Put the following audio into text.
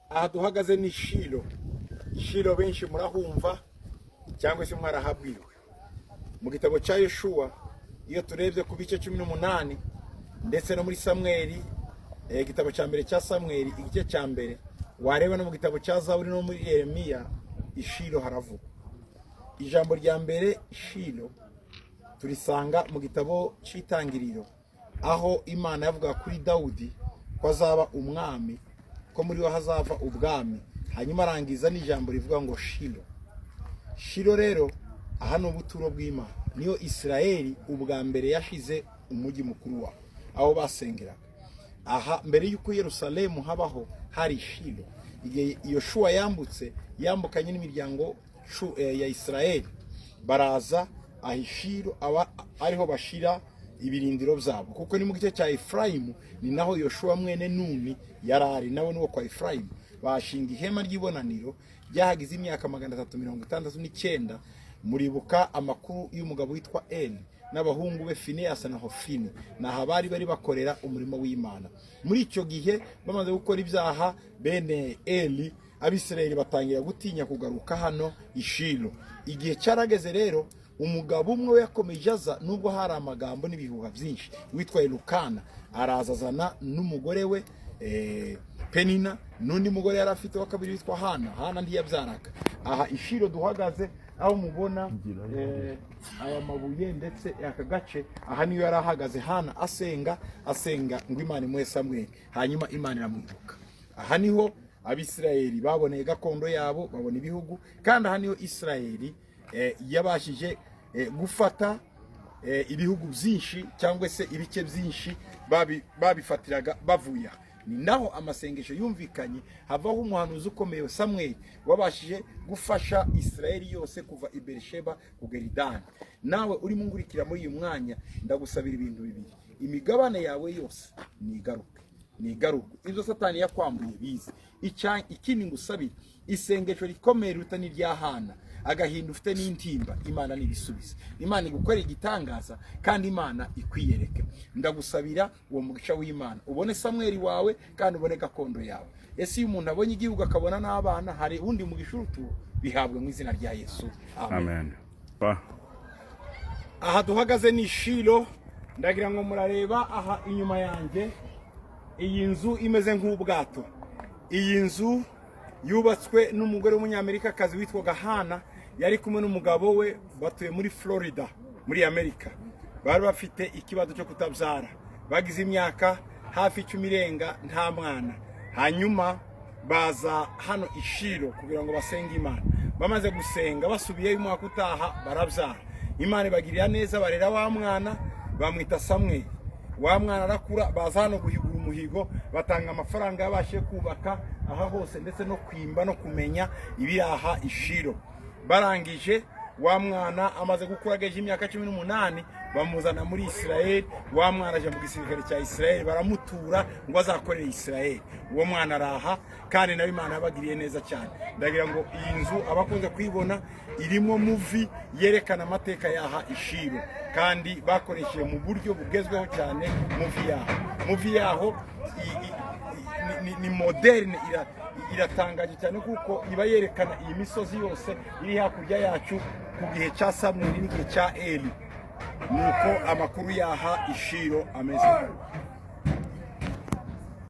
aha duhagaze ni Shilo. Shilo benshi murahumva cyangwa se mwarahabwiwe. Mu gitabo cya Yeshuwa iyo turebye ku bice 18 ndetse no muri Samweli, igitabo cya mbere cya Samweli igice cya mbere, wareba no mu gitabo cya Zaburi no muri Yeremiya, Ishilo haravuga. Ijambo rya mbere Shilo turisanga mu gitabo cy'Itangiriro, aho Imana yavuga kuri Dawudi ko azaba umwami, ko muri we hazava ubwami, hanyuma arangiza n'ijambo rivuga ngo Shilo. Shilo rero aha ni ubuturo bw'Imana, niyo Isirayeli ubwa mbere yashize umujyi mukuru wa aho basengeraga. Aha mbere y'uko Yerusalemu habaho hari Shilo. Igihe Yoshua yambukanye n'imiryango ya Isirayeli, baraza ahishiro aba ariho bashira ibirindiro byabo, kuko ni mu gice cya Efraimu ni naho Yoshua mwene Nuni yarari, nawe nuwo kwa Efraimu. Bashinga ihema ry'ibonaniro ryahagize imyaka 369. Muribuka amakuru y'umugabo witwa Eli n'abahungu be Finehasi na Hofini, naho bari bakorera umurimo w'Imana. Muri icyo gihe bamaze gukora ibyaha, bene Eli Abisirayeli batangira gutinya kugaruka hano Ishilo. Igihe cyarageze rero, umugabo umwe yakomeje aza, nubwo hari amagambo n'ibihuha byinshi, witwa Elukana, arazazana n'umugore we Penina, n'undi mugore yari afite wa kabiri witwa Hana ntiyabyaraga. Aha Ishilo duhagaze, aho mubona aya mabuye ndetse aka gace, aha niyo yari ahagaze Hana asenga ngo Imana imuhe Samweli, hanyuma Imana iramwibuka. Aha niho Abisirayeli baboneye gakondo yabo, babona ibihugu, kandi aha niho Isirayeli yabashije gufata ibihugu byinshi cyangwa se ibice byinshi babifatiraga bavuya. Ni naho amasengesho yumvikanye, havaho umuhanuzi ukomeye Samweli wabashije gufasha Isirayeli yose kuva i Berisheba kugera i Dani. Nawe urimo ngurikira muri uyu mwanya, ndagusabira ibintu bibiri: imigabane yawe yose nigaruke, ibyo Satani yakwambuye bize. Ikindi ngusabira isengesho rikomeye ruta n'irya Hana, agahinda ufite n'intimba, Imana nibisubiza. Imana igukorera igitangaza kandi Imana ikwiyereke. Ndagusabira uwo mugisha w'Imana, ubone Samweli wawe kandi ubone gakondo yawe. Ese iyo umuntu abonye igihugu akabona n'abana, hari undi mugisha urutu, bihabwe mu izina rya Yesu, amen. Aha duhagaze ni Shilo. Ndagira ngo murareba aha inyuma yanjye, iyi nzu imeze nk'ubwato. Iyi nzu yubatswe n'umugore w'umunyamerika kazi witwa Hana, yari kumwe n'umugabo we, batuye muri Florida muri Amerika. Bari bafite ikibazo cyo kutabyara, bagize imyaka hafi 10 irenga nta mwana. Hanyuma baza hano Ishilo kugira ngo basenge Imana. Bamaze gusenga basubiye mu mwaka utaha barabyara. Imana ibagirira neza, barera wa mwana bamwita Samweli. Wa mwana arakura, baza hano guhigura umuhigo, batanga amafaranga yabashe kubaka aha hose ndetse no kwimba no kumenya ibiraha Ishilo. Barangije wa mwana amaze gukura ageje imyaka 18, bamuzana muri Isirayeli. Wa mwana aje mu gisirikare cya Isirayeli, baramutura ngo azakorere Isirayeli. Uwo mwana araha kandi nawe Imana yabagiriye neza cyane. Ndagira ngo iyi nzu abakunze kwibona irimo movie yerekana amateka yaha Ishilo, kandi bakoresheje mu buryo bugezweho cyane movie yaho ni moderne, iratangaje cyane kuko iba yerekana iyi misozi yose iri hakurya yacu ku gihe cya Samweli n'igihe cya Eli. Nuko amakuru yaha Ishilo ameze.